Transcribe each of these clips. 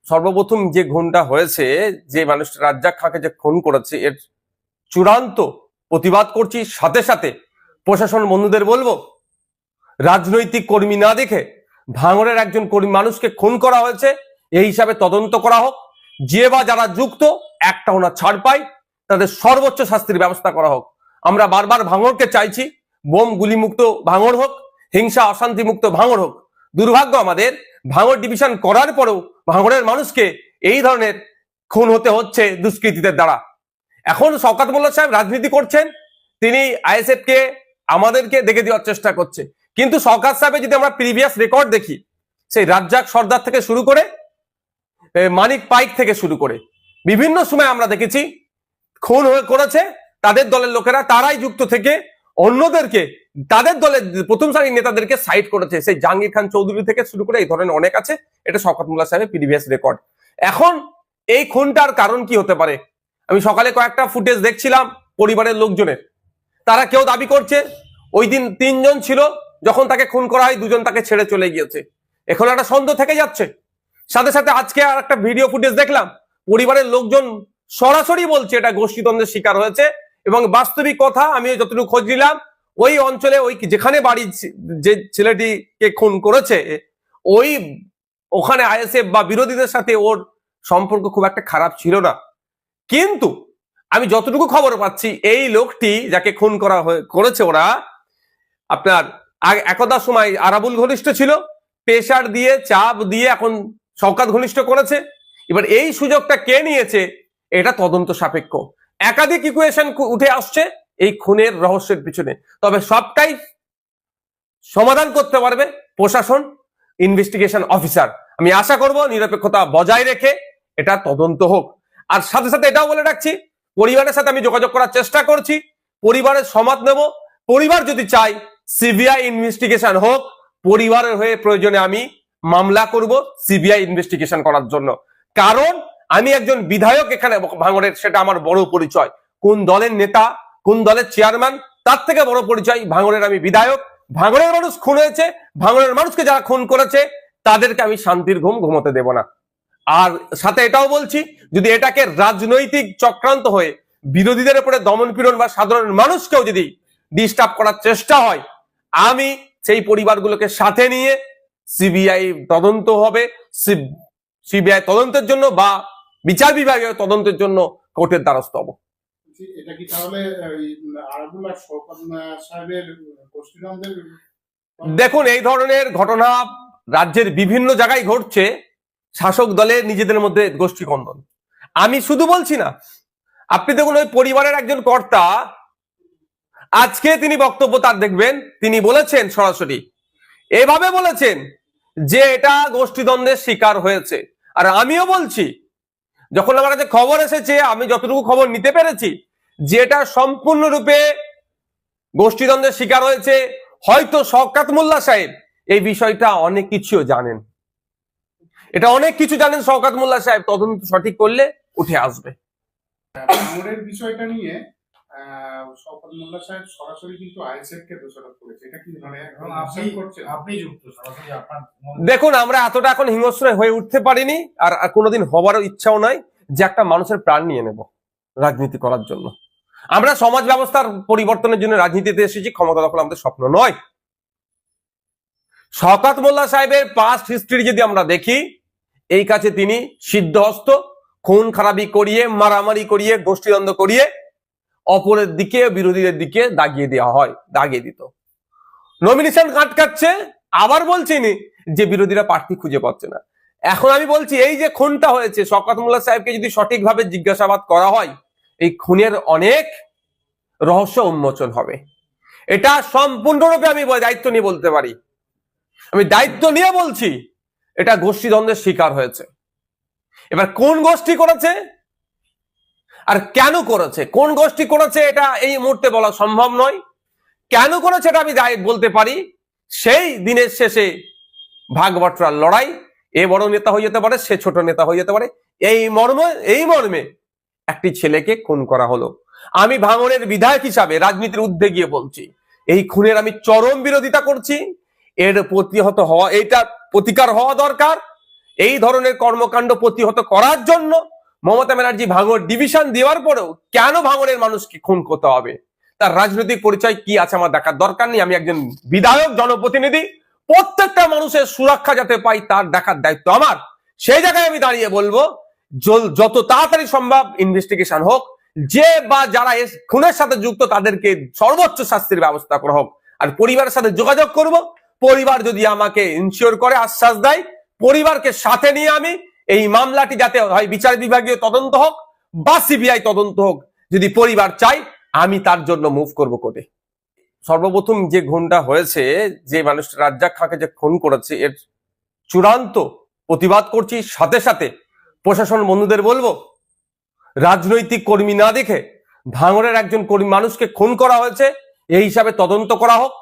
সর্বপ্রথম যে খুনটা হয়েছে, যে মানুষটা রাজ্জাক খাঁকে যে খুন করেছে, এর চূড়ান্ত প্রতিবাদ করছি। সাথে সাথে প্রশাসন বন্ধুদের বলবো, রাজনৈতিক কর্মী না দেখে ভাঙড়ের একজন কর্মী মানুষকে খুন করা হয়েছে, এই হিসাবে তদন্ত করা হোক। যে বা যারা যুক্ত একটাও না ছাড় পায়, তাদের সর্বোচ্চ শাস্তির ব্যবস্থা করা হোক। আমরা বারবার ভাঙড়কে চাইছি, বোম গুলি মুক্ত ভাঙড় হোক, হিংসা অশান্তি মুক্ত ভাঙড় হোক। দুর্ভাগ্য আমাদের, ভাঙড় ডিভিশন করার পরেও ভাঙড়ের মানুষকে এই ধরনের খুন হতে হচ্ছে দুষ্কৃতীদের দ্বারা। এখন শওকত মোল্লা সাহেব রাজনীতি করছেন, তিনি আইএসএফ কে আমাদেরকে দেখে দেওয়ার চেষ্টা করছে। কিন্তু শওকত সাহেবের যদি আমরা প্রিভিয়াস রেকর্ড দেখি, সেই রাজ্জাক সর্দার থেকে শুরু করে মানিক পাইক থেকে শুরু করে বিভিন্ন সময় আমরা দেখেছি খুন করেছে তাদের দলের লোকেরা, তারাই যুক্ত থেকে অন্যদেরকে, তাদের দলের প্রথম সারির নেতাদেরকে সাইড করেছে। সেই জাহাঙ্গীর খান চৌধুরী থেকে শুরু করে এই ধরনের অনেক আছে। এটা শওকত মোল্লা সাহেবের প্রিভিয়াস রেকর্ড। এখন এই খুনটার কারণ কি হতে পারে? আমি সকালে কয়েকটা ফুটেজ দেখছিলাম পরিবারের লোকজনের, তারা কেউ দাবি করছে ওই দিন 3 জন ছিল, যখন তাকে খুন করা হয় 2 জন তাকে ছেড়ে চলে গিয়েছে। এখন একটা সন্দেহ থেকে যাচ্ছে। সাথে সাথে আজকে আর একটা ভিডিও ফুটেজ দেখলাম, পরিবারের লোকজন সরাসরি বলছে এটা গোষ্ঠীদ্বন্দ্বের শিকার হয়েছে। এবং বাস্তবিক কথা, আমি যতটুকু খোঁজ নিলাম, ওই অঞ্চলে ওই যেখানে বাড়ি যে ছেলেটিকে খুন করেছে, ওখানে আইএসএফ বা বিরোধীদের সাথে ওর সম্পর্ক খুব একটা খারাপ ছিল না। কিন্তু আমি যতটুকু খবর পাচ্ছি, এই লোকটি যাকে খুন করেছে ওরা, আপনার একদা সময় আরাবুল ঘনিষ্ঠ ছিল, প্রেসার দিয়ে চাপ দিয়ে এখন শওকত ঘনিষ্ঠ করেছে। এবার এই সুযোগটা কে নিয়েছে, এটা তদন্ত সাপেক্ষ। একাধিক ইকুয়েশন উঠে আসছে এই খুনের রহস্যের পিছনে, তবে সবটাই সমাধান করতে পারবে প্রশাসন, ইনভেস্টিগেশন অফিসার। আমি আশা করব নিরপেক্ষতা বজায় রেখে এটা তদন্ত হোক। আর সাথে সাথে এটাও বলে রাখছি, পরিবারের সাথে আমি যোগাযোগ করার চেষ্টা করছি, পরিবারের সমর্থন নেব। পরিবার যদি চাই সিবিআই ইনভেস্টিগেশন হোক, পরিবারের হয়ে প্রয়োজনে আমি মামলা করব সিবিআই ইনভেস্টিগেশন করার জন্য। কারণ আমি একজন বিধায়ক এখানে ভাঙড়ের, সেটা আমার বড় পরিচয়। কোন দলের নেতা, কোন দলের চেয়ারম্যান, তার থেকে বড় পরিচয় ভাঙড়ের আমি বিধায়ক। ভাঙড়ের মানুষ খুন হয়েছে, ভাঙড়ের মানুষকে যারা খুন করেছে তাদেরকে আমি শান্তির ঘুম ঘুমোতে দেব না। আর সাথে এটাও বলছি, যদি এটাকে রাজনৈতিক চক্রান্ত হয়ে বিরোধীদের উপরে দমন পীড়ন বা সাধারণ মানুষকেও যদি ডিস্টার্ব করার চেষ্টা হয়, আমি সেই পরিবারগুলোকে সাথে নিয়ে সিবিআই তদন্ত হবে, সিবিআই তদন্তের জন্য বা বিচার বিভাগীয় তদন্তের জন্য কোর্টের দ্বারস্থ হব। এটা কি তাহলে আরাবুল আর শওকত সাহেবের গোষ্ঠীদ্বন্দ্বের? দেখুন, এই ধরনের ঘটনা রাজ্যের বিভিন্ন জায়গায় ঘটছে, শাসক দলের নিজেদের মধ্যে গোষ্ঠী কন্দল। আমি শুধু বলছি না, আপনি দেখুন ওই পরিবারের একজন কর্তা, আজকে তিনি বক্তব্য তার দেখবেন, তিনি বলেছেন সরাসরি এভাবে বলেছেন যে এটা গোষ্ঠীদ্বন্দ্বের শিকার হয়েছে। আর আমিও বলছি, যখন আমার কাছে খবর এসেছে, আমি যতটুকু খবর নিতে পেরেছি, যে এটা সম্পূর্ণরূপে গোষ্ঠীদ্বন্দ্বের শিকার হয়েছে। হয়তো শওকত মোল্লা সাহেব এই বিষয়টা অনেক কিছু জানেন, এটা অনেক কিছু জানেন শওকত মোল্লা সাহেব, তদন্ত সঠিক করলে উঠে আসবে। ভাঙড়ের বিষয়টা নিয়ে শওকত মোল্লা সাহেব সরাসরি কিন্তু আইএসএফ কে দোষারোপ করেছে। এটা কি মানে আপনি যুক্ত সরাসরি আপনার? দেখুন, আমরা এতটা এখন হিংস্র হয়ে উঠতে পারিনি, আর কোনোদিন হবারও ইচ্ছাও নাই যে একটা মানুষের প্রাণ নিয়ে নেব রাজনীতি করার জন্য। আমরা সমাজ ব্যবস্থার পরিবর্তনের জন্য রাজনীতিতে এসেছি, ক্ষমতা দখল আমাদের স্বপ্ন নয়। শওকত মোল্লা সাহেবের পাস্ট হিস্ট্রি যদি আমরা দেখি, এই কাছে তিনি সিদ্ধহস্ত, খুন খারাপি করিয়ে, মারামারি করিয়ে, গোষ্ঠীদ্বন্দ্ব করিয়ে অপরের দিকে, বিরোধীদের দিকে দাগিয়ে দেওয়া হয়, দাগিয়ে দিত। নমিনেশন কাটছে, আবার বলছিনি যে বিরোধীরা প্রার্থী খুঁজে পাচ্ছে না। এখন আমি বলছি, এই যে খুনটা হয়েছে, শওকত মোল্লা সাহেবকে যদি সঠিকভাবে জিজ্ঞাসাবাদ করা হয়, এই খুনের অনেক রহস্য উন্মোচন হবে। এটা সম্পূর্ণরূপে আমি দায়িত্ব নিয়ে বলতে পারি, আমি দায়িত্ব নিয়ে বলছি, এটা গোষ্ঠীদ্বন্দ্বের শিকার হয়েছে। এবার কোন গোষ্ঠী করেছে আর কেন করেছে, কোন গোষ্ঠী করেছে এটা এই মুহূর্তে বলা সম্ভব নয়। কেন করেছে এটা আমি বলতে পারি, সেই দিনের শেষে ভাগবটরার লড়াই, এ বড় নেতা হয়ে যেতে পারে, সে ছোট নেতা হয়ে যেতে পারে, এই মর্মে একটি ছেলেকে খুন করা হলো। আমি ভাঙড়ের বিধায়ক হিসাবে রাজনীতির ঊর্ধ্বে গিয়ে বলছি, এই খুনের আমি চরম বিরোধিতা করছি। এর প্রতিহত হওয়া, এইটা প্রতিকার হওয়া দরকার। এই ধরনের কর্মকাণ্ড প্রতিহত করার জন্য মমতা ব্যানার্জি ভাঙড় ডিভিশন দেওয়ার পরেও কেন ভাঙড়ের মানুষকে খুন করতে হবে, তার রাজনৈতিক পরিচয় কি আছে আমার দেখার দরকার নেই। আমি একজন বিধায়ক, জনপ্রতিনিধি, প্রত্যেকটা মানুষের সুরক্ষা যাতে পাই তার দেখার দায়িত্ব আমার। সেই জায়গায় আমি দাঁড়িয়ে বলবো যত তাড়াতাড়ি সম্ভব ইনভেস্টিগেশন হোক, যে বা যারা খুনের সাথে যুক্ত তাদেরকে সর্বোচ্চ শাস্তির ব্যবস্থা করা হোক। আর পরিবারের সাথে যোগাযোগ করব, পরিবার যদি আমাকে ইনশিওর করে, আশ্বাস দেয়, পরিবারকে সাথে নিয়ে আমি এই মামলাটি যাতে হয় বিচার বিভাগীয় তদন্ত হোক বা সিবিআই তদন্ত হোক, যদি পরিবার চাই আমি তার জন্য মুভ করব কোর্টে। সর্বপ্রথম যে খুনটা হয়েছে, যে মানুষটা রাজ্জাক খাঁকে যে খুন করেছে, এর চূড়ান্ত প্রতিবাদ করছি। সাথে সাথে প্রশাসন বন্ধুদের বলবো, রাজনৈতিক কর্মী না দেখে ভাঙড়ের একজন কর্মী মানুষকে খুন করা হয়েছে, এই হিসাবে তদন্ত করা হোক।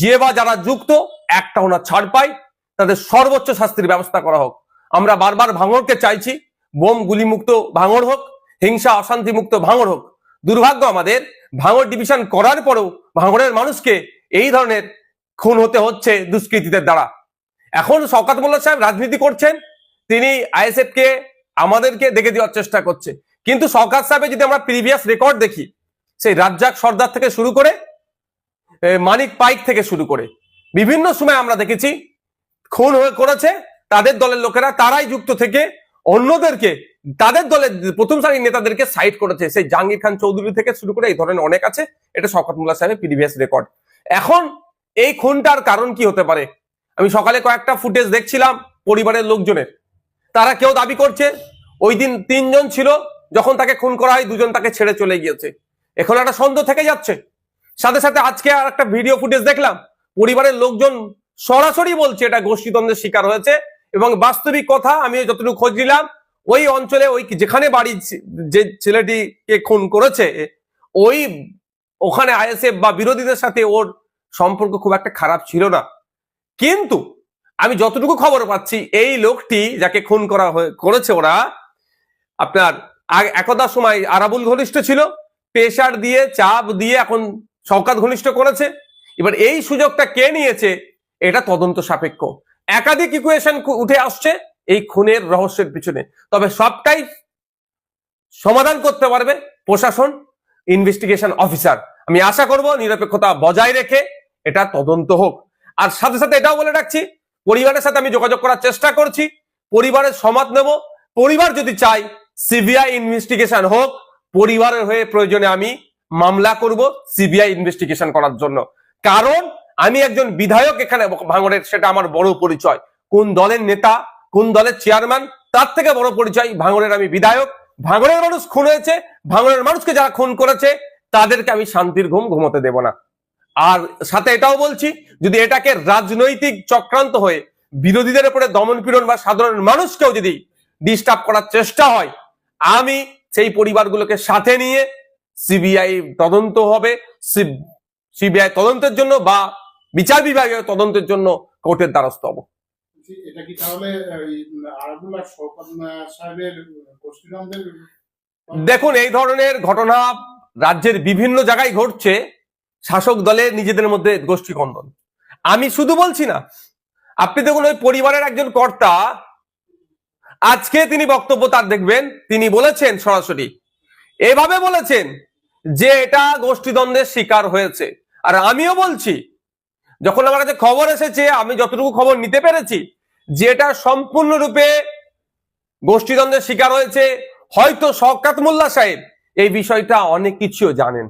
যে বা যারা যুক্ত একটা ওনা ছাড় পায়, তাদের সর্বোচ্চ শাস্তির ব্যবস্থা করা হোক। আমরা বারবার ভাঙড়কে চাইছি বোম গুলিমুক্ত ভাঙড় হোক, হিংসা অশান্তি মুক্ত ভাঙড় হোক। দুর্ভাগ্য আমাদের, ভাঙড় ডিভিশন করার পরেও ভাঙড়ের মানুষকে এই ধরনের খুন হতে হচ্ছে দুষ্কৃতীদের দ্বারা। এখন শওকত মোল্লা সাহেব রাজনীতি করছেন, তিনি আইএসএফ কে আমাদেরকে দেখে দেওয়ার চেষ্টা করছে। কিন্তু শওকত সাহেবের যদি আমরা প্রিভিয়াস রেকর্ড দেখি, সেই রাজ্জাক সর্দার থেকে শুরু করে মানিক পাইক থেকে শুরু করে বিভিন্ন সময় আমরা দেখেছি খুন করেছে তাদের দলের লোকেরা, তারাই যুক্ত থেকে অন্যদেরকে, তাদের দলের প্রথম সারির নেতাদেরকে সাইড করেছে। সেই জাহাঙ্গীর খান চৌধুরী থেকে শুরু করে এই ধরনের অনেক আছে। এটা শওকত মোল্লা সাহেবের প্রিভিয়াস রেকর্ড। এখন এই খুনটার কারণ কি হতে পারে? আমি সকালে কয়েকটা ফুটেজ দেখছিলাম পরিবারের লোকজনের, তারা কেউ দাবি করছে ওই দিন 3 জন ছিল, যখন তাকে খুন করা হয় 2 জন তাকে ছেড়ে চলে গিয়েছে। এখন একটা সন্দেহ থেকে যাচ্ছে। সাথে সাথে আজকে আর একটা ভিডিও ফুটেজ দেখলাম, পরিবারের লোকজন সরাসরি বলছে এটা গোষ্ঠীদ্বন্দ্বের শিকার হয়েছে। এবং বাস্তবিক কথা, আমি যতটুকু খোঁজ নিলাম, ওই অঞ্চলে ওই যেখানে বাড়ি যে ছেলেটিকে খুন করেছে, ওখানে আইএসএফ বা বিরোধীদের সাথে ওর সম্পর্ক খুব একটা খারাপ ছিল না। কিন্তু আমি যতটুকু খবর পাচ্ছি, এই লোকটি যাকে খুন করেছে ওরা, আপনার একদা সময় আরাবুল ঘনিষ্ঠ ছিল, প্রেশার দিয়ে চাপ দিয়ে এখন শওকত ঘনিষ্ঠ করেছে। এবার এই সুযোগটা কে নিয়েছে, এটা তদন্ত সাপেক্ষ। একাধিক ইকুয়েশন উঠে আসছে এই খুনের রহস্যের পিছনে, তবে সবটাই সমাধান করতে পারবে প্রশাসন, ইনভেস্টিগেশন অফিসার। আমি আশা করব নিরপেক্ষতা বজায় রেখে এটা তদন্ত হোক। আর সাথে সাথে এটাও বলে রাখছি, পরিবারের সাথে আমি যোগাযোগ করার চেষ্টা করছি, পরিবারের সমত নেব। পরিবার যদি চাই সিবিআই ইনভেস্টিগেশন হোক, পরিবারের হয়ে প্রয়োজনে আমি মামলা করব সিবিআই ইনভেস্টিগেশন করার জন্য। কারণ আমি একজন বিধায়ক এখানে ভাঙড়ের, সেটা আমার বড় পরিচয়। কোন দলের নেতা, কোন দলের চেয়ারম্যান, তার থেকে বড় পরিচয় ভাঙড়ের আমি বিধায়ক। ভাঙড়ের মানুষ খুন হয়েছে, ভাঙড়ের মানুষকে যারা খুন করেছে তাদেরকে আমি শান্তির ঘুম ঘুমোতে দেব না। আর সাথে এটাও বলছি, যদি এটাকে রাজনৈতিক চক্রান্ত হয়ে বিরোধীদের উপরে দমন পীড়ন বা সাধারণ মানুষকেও যদি ডিস্টার্ব করার চেষ্টা হয়, আমি সেই পরিবারগুলোকে সাথে নিয়ে সিবিআই তদন্ত হবে, সিবিআই তদন্তের জন্য বা বিচার বিভাগীয় তদন্তের জন্য কোর্টের দ্বারস্থ হব। এটা কি তাহলে আরাবুল আর শওকত সাহেবের গোষ্ঠীদ্বন্দ্বের? দেখুন, এই ধরনের ঘটনা রাজ্যের বিভিন্ন জায়গায় ঘটছে, শাসক দলের নিজেদের মধ্যে গোষ্ঠী কন্দল। আমি শুধু বলছি না, আপনি দেখুন ওই পরিবারের একজন কর্তা, আজকে তিনি বক্তব্য তার দেখবেন, তিনি বলেছেন সরাসরি এভাবে বলেছেন যে এটা গোষ্ঠীদ্বন্দ্বের শিকার হয়েছে। আর আমিও বলছি, যখন আমার কাছে খবর এসেছে, আমি যতটুকু খবর নিতে পেরেছি, যে এটা সম্পূর্ণরূপে গোষ্ঠীদ্বন্দ্বের শিকার হয়েছে। হয়তো শওকত মোল্লা সাহেব এই বিষয়টা অনেক কিছু জানেন,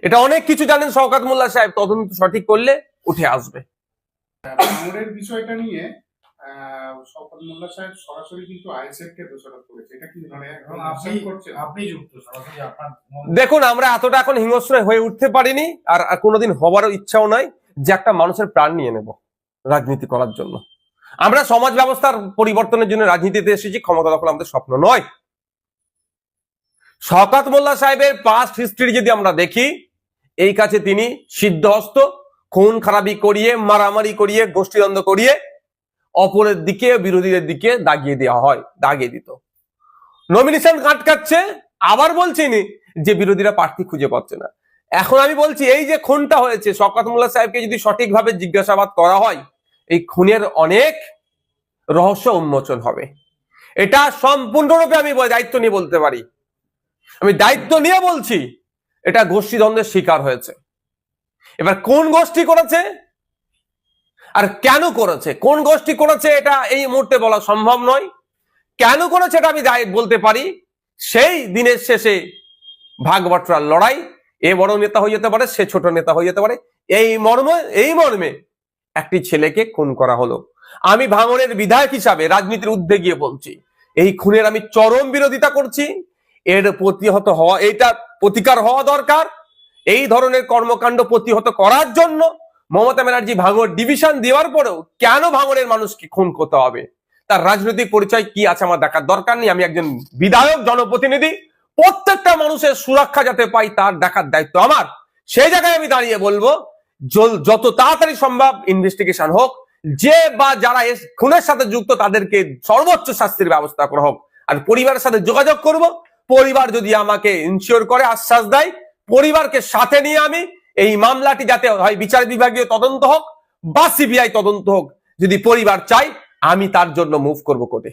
এটা অনেক কিছু জানেন শওকত মোল্লা সাহেব, তদন্ত সঠিক করলে উঠে আসবে। ভাঙড়ের বিষয়টা নিয়ে শওকত মোল্লা সাহেব সরাসরি কিন্তু আইএসএফ কে দোষারোপ করেছে, এটা কি মানে আপনি যুক্ত সরাসরি আপনার? দেখুন, আমরা এতটা এখন হিংস্র হয়ে উঠতে পারিনি, আর কোনোদিন হবারও ইচ্ছাও নাই যে একটা মানুষের প্রাণ নিয়ে নেব রাজনীতি করার জন্য। আমরা সমাজ ব্যবস্থার পরিবর্তনের জন্য রাজনীতিতে এসেছি, ক্ষমতা দখল আমাদের স্বপ্ন নয়। শওকত মোল্লা সাহেবের পাস্ট হিস্ট্রি যদি আমরা দেখি, এই কাছে তিনি সিদ্ধহস্ত, খুন খারাপি করিয়ে, মারামারি করিয়ে, গোষ্ঠীদ্বন্দ্ব করিয়ে অপরের দিকে, বিরোধীদের দিকে দাগিয়ে দিত। নমিনেশন কাটছে, আবার বলছিনি যে বিরোধীরা প্রার্থী খুঁজে পাচ্ছে না। এখন আমি বলছি, এই যে খুনটা হয়েছে, শওকত মোল্লা সাহেবকে যদি সঠিকভাবে জিজ্ঞাসাবাদ করা হয়, এই খুনের অনেক রহস্য উন্মোচন হবে। এটা সম্পূর্ণরূপে আমি দায়িত্ব নিয়ে বলতে পারি, আমি দায়িত্ব নিয়ে বলছি, এটা গোষ্ঠীদ্বন্দ্বের শিকার হয়েছে। এবার কোন গোষ্ঠী করেছে আর কেন করেছে, কোন গোষ্ঠী করেছে এটা এই মুহূর্তে বলা সম্ভব নয়। কেন করেছে এটা আমি বলতে পারি, সেই দিনের শেষে ভাগ বাটোয়ারার লড়াই, এ বড় নেতা হয়ে যেতে পারে, সে ছোট নেতা হয়ে যেতে পারে, এই মর্মে একটি ছেলেকে খুন করা হলো। আমি ভাঙড়ের বিধায়ক হিসাবে রাজনীতির ঊর্ধ্বে গিয়ে বলছি, এই খুনের আমি চরম বিরোধিতা করছি। এর প্রতিহত হওয়া, এটা প্রতিকার হওয়া দরকার। এই ধরনের কর্মকাণ্ড প্রতিহত করার জন্য মমতা ব্যানার্জি ভাঙড় ডিভিশন দেওয়ার পরেও কেন ভাঙড়ের মানুষকে খুন করতে হবে, তার রাজনৈতিক পরিচয় কি আছে আমার দেখার দরকার নেই। আমি একজন বিধায়ক, জনপ্রতিনিধি, প্রত্যেকটা মানুষের সুরক্ষা যাতে পাই তার দেখার দায়িত্ব আমার। সেই জায়গায় আমি দাঁড়িয়ে বলবো, যত তাড়াতাড়ি সম্ভব ইনভেস্টিগেশন হোক, যে বা যারা খুনের সাথে যুক্ত তাদেরকে সর্বোচ্চ শাস্তির ব্যবস্থা করা হোক। আর পরিবারের সাথে যোগাযোগ করব, পরিবার যদি আমাকে ইনশিওর করে, আশ্বাস দেয়, পরিবারকে সাথে নিয়ে আমি এই মামলাটি যাতে হয় বিচার বিভাগীয় তদন্ত হোক বা সিবিআই তদন্ত হোক, যদি পরিবার চাই, আমি তার জন্য মুভ করব কোর্টে।